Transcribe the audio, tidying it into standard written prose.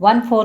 1/4